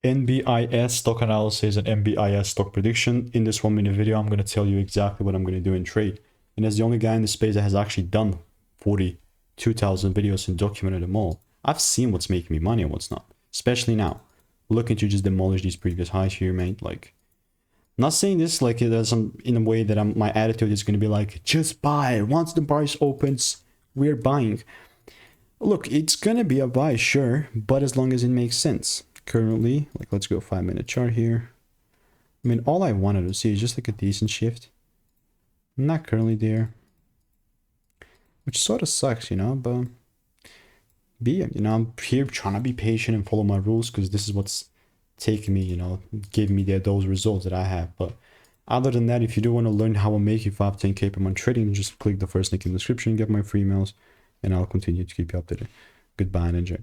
NBIS stock analysis and NBIS stock prediction. In this 1-minute video, I'm going to tell you exactly what I'm going to do in trade. And as the only guy in the space that has actually done 42,000 videos and documented them all, I've seen what's making me money and what's not, especially now. Looking to just demolish these previous highs here, mate. Like, not saying this like it is in a way that my attitude is going to be like, just buy. Once the price opens, we're buying. Look, it's going to be a buy, sure, but as long as it makes sense. Currently, like, let's go 5-minute chart here. I mean, all I wanted to see is just like a decent shift. I'm not currently there, which sort of sucks, you know, but I'm here trying to be patient and follow my rules because this is what's taking me, giving me those results that I have. But other than that, if you do want to learn how I'm making 5-10K per month trading, just click the first link in the description, get my free emails, and I'll continue to keep you updated. Goodbye and enjoy.